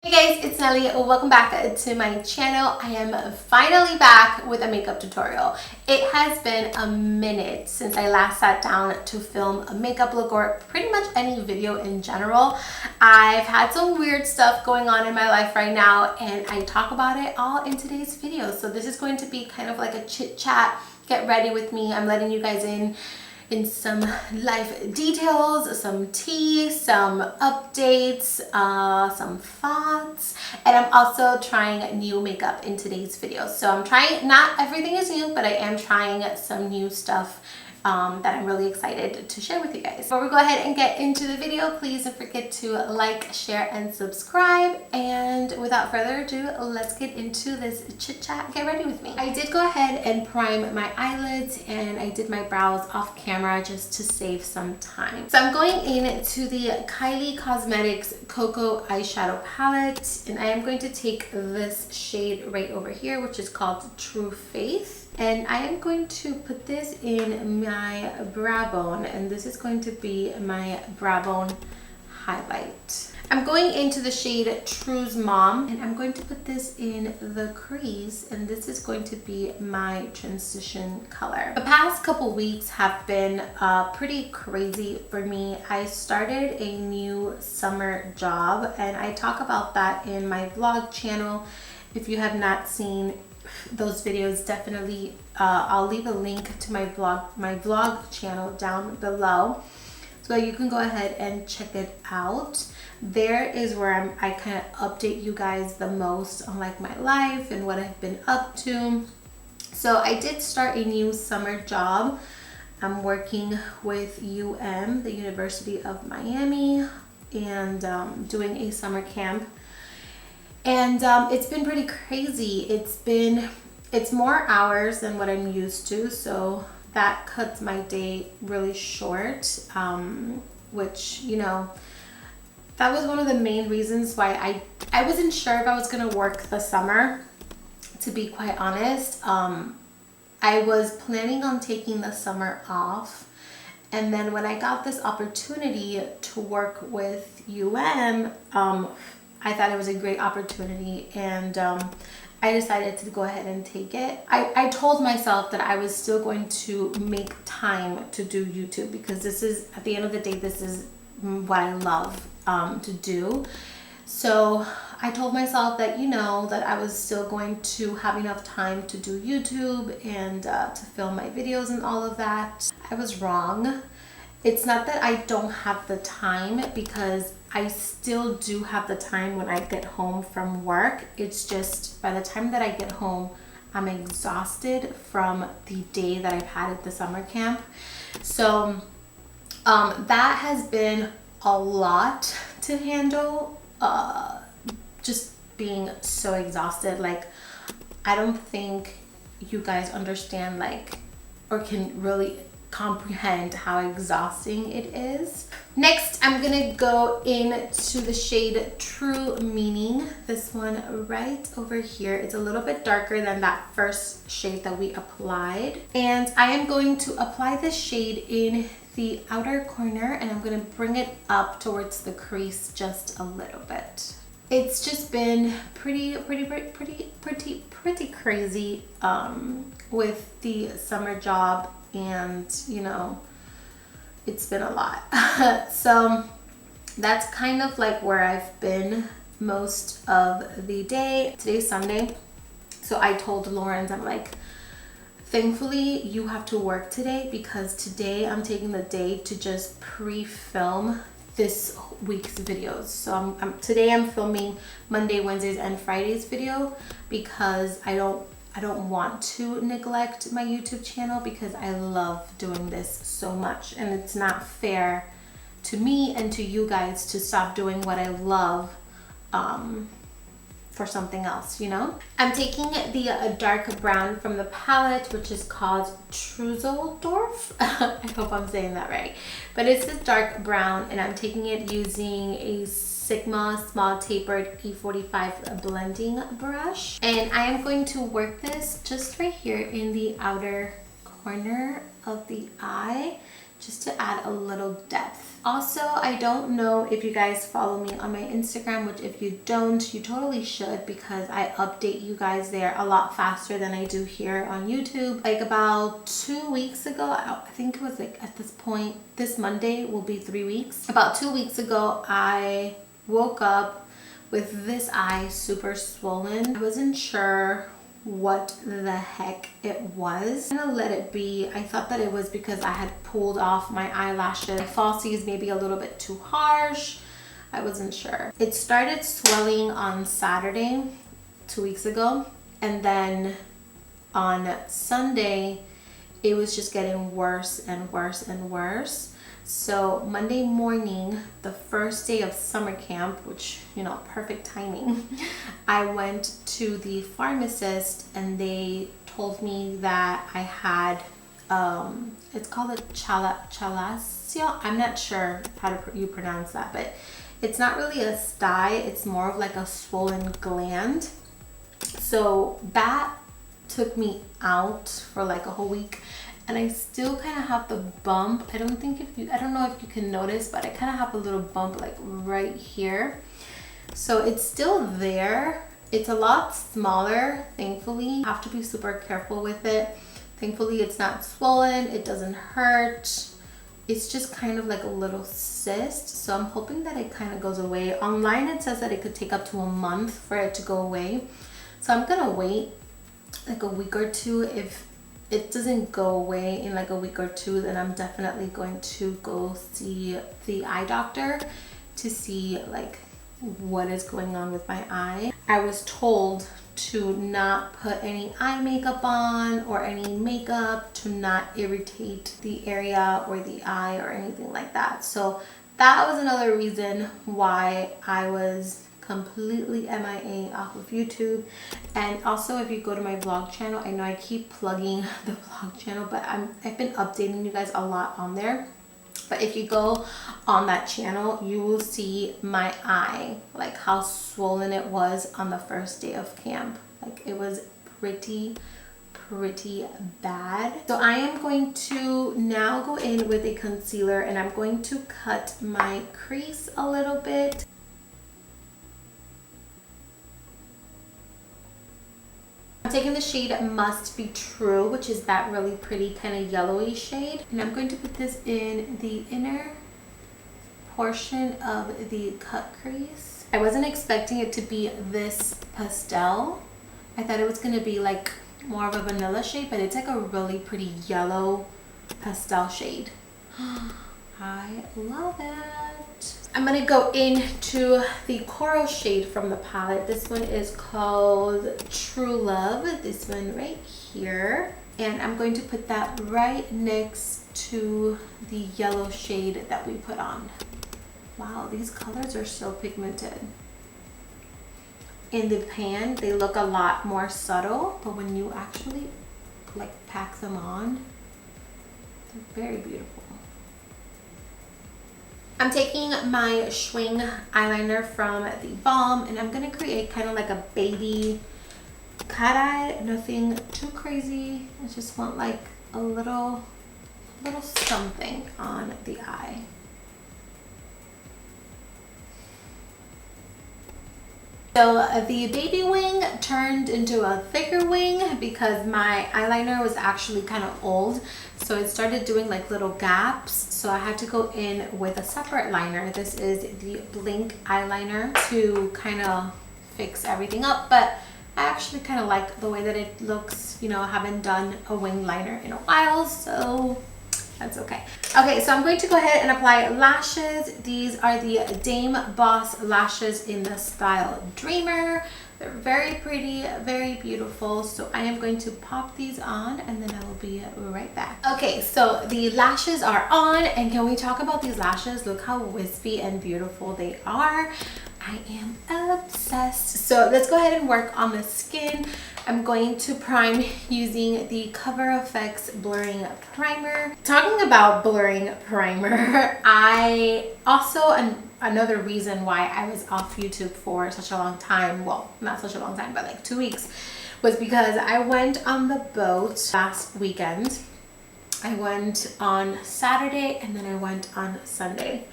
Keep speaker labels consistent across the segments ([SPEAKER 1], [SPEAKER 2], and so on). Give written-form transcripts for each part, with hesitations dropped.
[SPEAKER 1] Hey guys, it's Nelly. Welcome back to my channel. I am finally back with a makeup tutorial. It has been a minute since I last sat down to film a makeup look or pretty much any video in general. I've had some weird stuff going on in my life right now and I talk about it all in today's video. So this is going to be kind of like a chit chat. Get ready with me. I'm letting you guys in some life details, some tea, some updates, some thoughts, and I'm also trying new makeup in today's video. So I'm trying, not everything is new, but I am trying some new stuff that I'm really excited to share with you guys. Before we go ahead and get into the video, please don't forget to like, share, and subscribe. And without further ado, let's get into this chit chat. Get ready with me. I did go ahead and prime my eyelids and I did my brows off camera just to save some time. So I'm going into the Kylie Cosmetics Cocoa Eyeshadow Palette and I am going to take this shade right over here, which is called True Faith. And I am going to put this in my brow bone, and this is going to be my brow bone highlight. I'm going into the shade True's Mom, and I'm going to put this in the crease, and this is going to be my transition color. The past couple weeks have been pretty crazy for me. I started a new summer job, and I talk about that in my vlog channel. If you have not seen those videos, definitely I'll leave a link to my vlog channel down below so you can go ahead and check it out. There is where I kind of update you guys the most on like my life and what I've been up to. So I did start a new summer job. I'm working with UM, the University of Miami, and doing a summer camp. And it's been pretty crazy. It's more hours than what I'm used to, so that cuts my day really short, which, you know, that was one of the main reasons why I wasn't sure if I was gonna work the summer, to be quite honest. I was planning on taking the summer off, and then when I got this opportunity to work with UM, I thought it was a great opportunity, and I decided to go ahead and take it. I told myself that I was still going to make time to do YouTube because this is, at the end of the day, this is what I love to do. So I told myself that, you know, that I was still going to have enough time to do YouTube and to film my videos and all of that. I was wrong. It's not that I don't have the time, because I still do have the time when I get home from work. It's just by the time that I get home, I'm exhausted from the day that I've had at the summer camp. So that has been a lot to handle, just being so exhausted. Like, I don't think you guys understand, like, or can really comprehend how exhausting it is. Next, I'm gonna go into the shade True Meaning. This one right over here. It's a little bit darker than that first shade that we applied. And I am going to apply this shade in the outer corner, and I'm gonna bring it up towards the crease just a little bit. It's just been pretty crazy with the summer job, and you know, it's been a lot. So that's kind of like where I've been most of the day. Today's Sunday, so I told Lawrence, I'm like, thankfully you have to work today, because today I'm taking the day to just pre-film this week's videos. So today I'm filming Monday, Wednesdays, and Fridays video, because I don't want to neglect my YouTube channel, because I love doing this so much, and it's not fair to me and to you guys to stop doing what I love for something else, you know? I'm taking the dark brown from the palette, which is called Trüsseldorf. I hope I'm saying that right. But it's this dark brown, and I'm taking it using a Sigma small tapered E45 blending brush. And I am going to work this just right here in the outer corner of the eye, just to add a little depth. Also, I don't know if you guys follow me on my Instagram, which if you don't, you totally should, because I update you guys there a lot faster than I do here on YouTube. Like about 2 weeks ago, I think it was like at this point, this Monday will be 3 weeks. About 2 weeks ago, I woke up with this eye super swollen. I wasn't sure what the heck it was. I'm gonna let it be. I thought that it was because I had pulled off my eyelashes. My falsies maybe a little bit too harsh. I wasn't sure. It started swelling on Saturday 2 weeks ago, and then on Sunday it was just getting worse and worse and worse. So Monday morning, the first day of summer camp, which, you know, perfect timing, I went to the pharmacist and they told me that I had, it's called a chalazion. I'm not sure how you pronounce that, but it's not really a sty. It's more of like a swollen gland. So that took me out for like a whole week. And I still kind of have the bump. I don't know if you can notice, but I kind of have a little bump like right here. So it's still there. It's a lot smaller, thankfully. I have to be super careful with it. Thankfully, it's not swollen. It doesn't hurt. It's just kind of like a little cyst. So I'm hoping that it kind of goes away. Online, it says that it could take up to a month for it to go away. So I'm gonna wait like a week or two. If it doesn't go away in like a week or two, then I'm definitely going to go see the eye doctor to see like what is going on with my eye. I was told to not put any eye makeup on or any makeup, to not irritate the area or the eye or anything like that. So that was another reason why I was completely MIA off of YouTube. And also, if you go to my vlog channel, I know I keep plugging the vlog channel, but I've been updating you guys a lot on there. But if you go on that channel, you will see my eye, like how swollen it was on the first day of camp. Like it was pretty bad. So I am going to now go in with a concealer and I'm going to cut my crease a little bit. I'm taking the shade Must Be True, which is that really pretty kind of yellowy shade. And I'm going to put this in the inner portion of the cut crease. I wasn't expecting it to be this pastel. I thought it was going to be like more of a vanilla shade, but it's like a really pretty yellow pastel shade. I love it. I'm gonna go into the coral shade from the palette. This one is called True Love, this one right here. And I'm going to put that right next to the yellow shade that we put on. Wow, these colors are so pigmented. In the pan, they look a lot more subtle, but when you actually like pack them on, they're very beautiful. I'm taking my Swing eyeliner from the Balm and I'm gonna create kind of like a baby cat eye. Nothing too crazy. I just want like a little something on the eye. So the baby wing turned into a thicker wing because my eyeliner was actually kind of old. So it started doing like little gaps. So I had to go in with a separate liner. This is the Blink eyeliner to kind of fix everything up. But I actually kind of like the way that it looks. You know, I haven't done a wing liner in a while, so that's okay. Okay, so I'm going to go ahead and apply lashes. These are the Dame Boss lashes in the style Dreamer. They're very pretty, very beautiful. So I am going to pop these on and then I will be right back. Okay, so the lashes are on, and can we talk about these lashes? Look how wispy and beautiful they are. I am obsessed. So let's go ahead and work on the skin. I'm going to prime using the Cover FX Blurring Primer. Talking about blurring primer, I also, another reason why I was off YouTube for such a long time, well, not such a long time, but like 2 weeks, was because I went on the boat last weekend I went on Saturday and then I went on Sunday.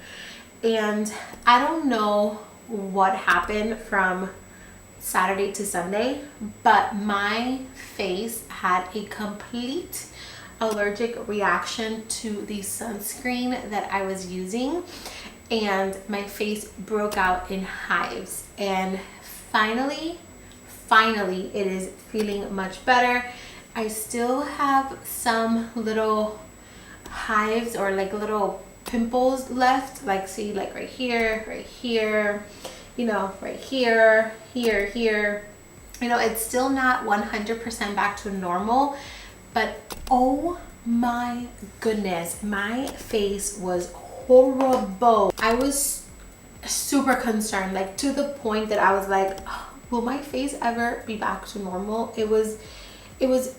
[SPEAKER 1] And I don't know what happened from Saturday to Sunday, but my face had a complete allergic reaction to the sunscreen that I was using, and my face broke out in hives. And finally it is feeling much better. I still have some little hives or like little pimples left, like see, like right here, you know, right here, here. You know, it's still not 100% back to normal, but oh my goodness, my face was horrible. I was super concerned, like to the point that I was like, oh, will my face ever be back to normal? It was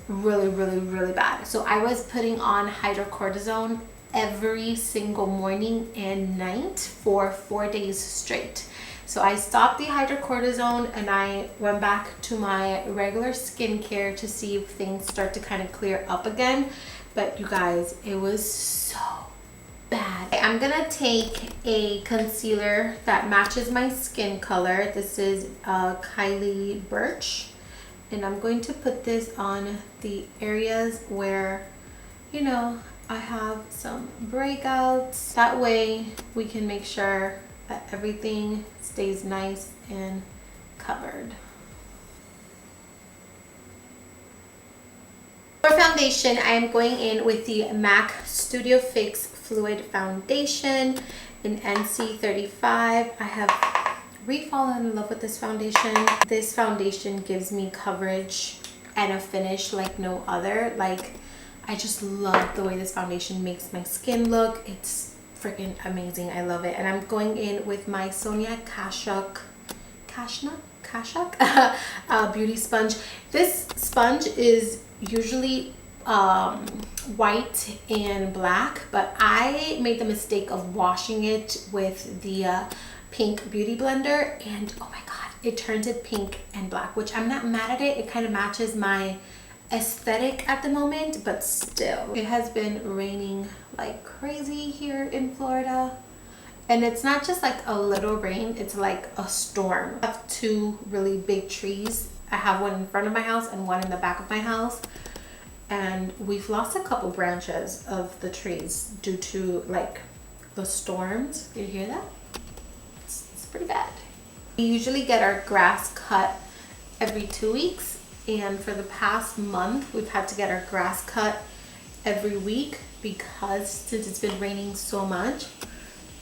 [SPEAKER 1] really bad. So I was putting on hydrocortisone every single morning and night for 4 days straight. So I stopped the hydrocortisone and I went back to my regular skincare to see if things start to kind of clear up again. But you guys, it was so bad. I'm gonna take a concealer that matches my skin color. This is Kylie Birch, and I'm going to put this on the areas where, you know, I have some breakouts. That way we can make sure that everything stays nice and covered. For foundation, I am going in with the MAC Studio Fix Fluid Foundation in NC35. I have re-fallen in love with this foundation. This foundation gives me coverage and a finish like no other. Like, I just love the way this foundation makes my skin look. It's freaking amazing. I love it. And I'm going in with my Sonia Kashuk beauty sponge. This sponge is usually white and black, but I made the mistake of washing it with the pink beauty blender, and oh my god, it turns it pink and black, which I'm not mad at it. It kind of matches my aesthetic at the moment, but still, it has been raining like crazy here in Florida. And it's not just like a little rain, it's like a storm. I have two really big trees. I have one in front of my house and one in the back of my house, and we've lost a couple branches of the trees due to like the storms. Do you hear that? It's pretty bad. We usually get our grass cut every 2 weeks, and for the past month we've had to get our grass cut every week because since it's been raining so much,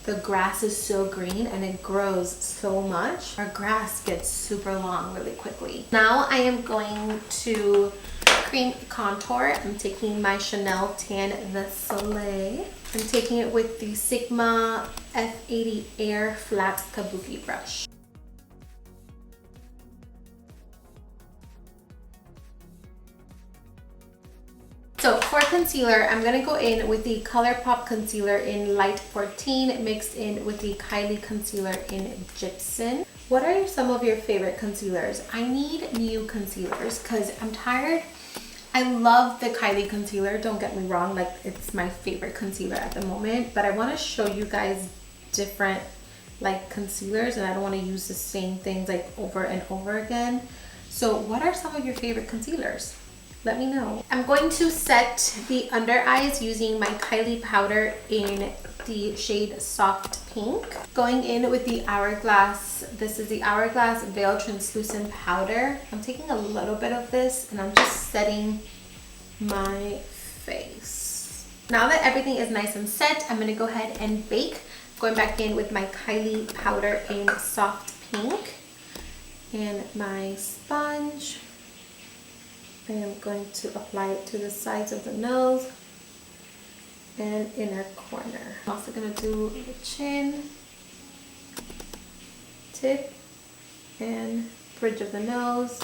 [SPEAKER 1] the grass is so green and it grows so much. Our grass gets super long really quickly. Now I am going to cream contour. I'm taking my Chanel Tan The Soleil. I'm taking it with the Sigma F80 Air Flat Kabuki brush. So for concealer, I'm going to go in with the ColourPop concealer in Light 14 mixed in with the Kylie concealer in Gypsum. What are some of your favorite concealers? I need new concealers because I'm tired. I love the Kylie concealer, don't get me wrong, like it's my favorite concealer at the moment, but I want to show you guys different like concealers, and I don't want to use the same things like over and over again. So what are some of your favorite concealers? Let me know. I'm going to set the under eyes using my Kylie powder in the shade Soft Pink. Going in with the Hourglass. This is the Hourglass Veil Translucent Powder. I'm taking a little bit of this and I'm just setting my face. Now that everything is nice and set, I'm going to go ahead and bake. Going back in with my Kylie powder in Soft Pink and my sponge. I am going to apply it to the sides of the nose and inner corner. I'm also going to do the chin, tip, and bridge of the nose,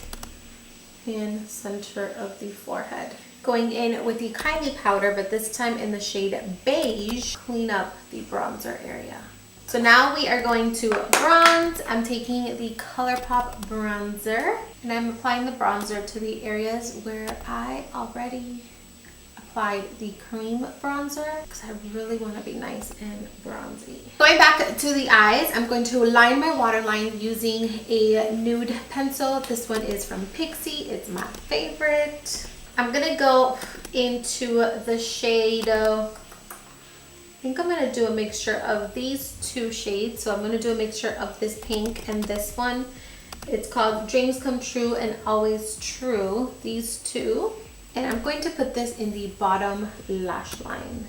[SPEAKER 1] and center of the forehead. Going in with the Kylie powder, but this time in the shade Beige, clean up the bronzer area. So now we are going to bronze. I'm taking the ColourPop bronzer and I'm applying the bronzer to the areas where I already applied the cream bronzer because I really want to be nice and bronzy. Going back to the eyes, I'm going to line my waterline using a nude pencil. This one is from Pixie. It's my favorite. I'm going to go into the shade of, I think I'm going to do a mixture of these two shades. So I'm going to do a mixture of this pink and this one. It's called Dreams Come True and Always True, these two. And I'm going to put this in the bottom lash line.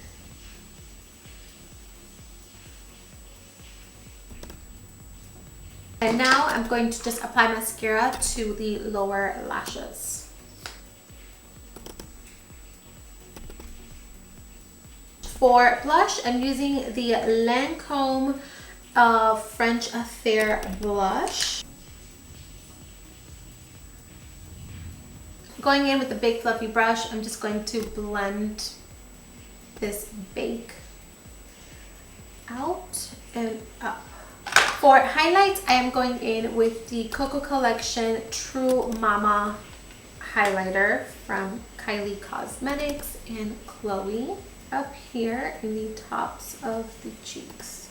[SPEAKER 1] And now I'm going to just apply mascara to the lower lashes. For blush, I'm using the Lancome French Affair blush. Going in with the big fluffy brush, I'm just going to blend this bake out and up. For highlights, I am going in with the Coco Collection True Mama highlighter from Kylie Cosmetics and Chloe up here in the tops of the cheeks.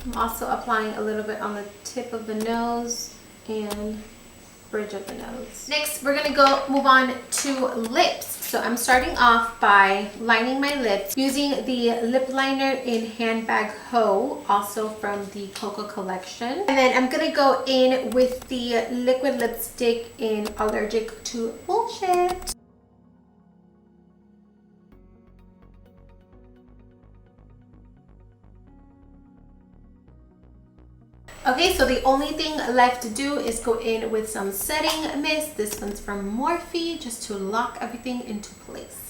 [SPEAKER 1] I'm also applying a little bit on the tip of the nose and bridge of the nose. Next, we're gonna move on to lips. So I'm starting off by lining my lips using the lip liner in Handbag Ho, also from the Coco Collection. And then I'm gonna go in with the liquid lipstick in Allergic to Bullshit. Okay, so the only thing left to do is go in with some setting mist. This one's from Morphe, just to lock everything into place.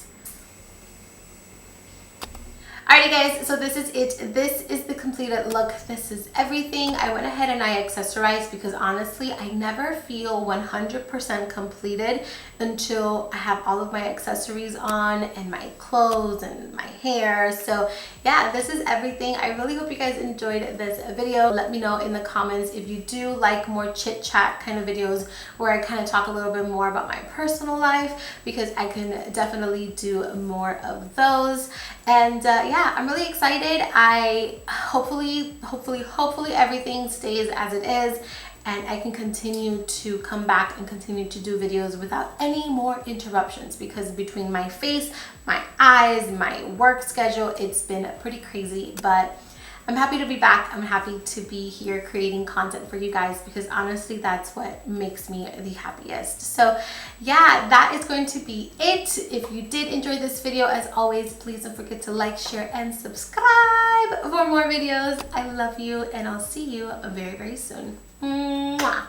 [SPEAKER 1] Alrighty guys, so this is it. This is the completed look. This is everything. I went ahead and I accessorized because honestly, I never feel 100% completed until I have all of my accessories on and my clothes and my hair. So yeah, this is everything. I really hope you guys enjoyed this video. Let me know in the comments if you do like more chit chat kind of videos where I kind of talk a little bit more about my personal life, because I can definitely do more of those. And yeah, I'm really excited. I hopefully everything stays as it is and I can continue to come back and continue to do videos without any more interruptions, because between my face, my eyes, my work schedule, it's been pretty crazy. But I'm happy to be back. I'm happy to be here creating content for you guys, because honestly, that's what makes me the happiest. So yeah, that is going to be it. If you did enjoy this video, as always, please don't forget to like, share, and subscribe for more videos. I love you, and I'll see you very, very soon. Mwah.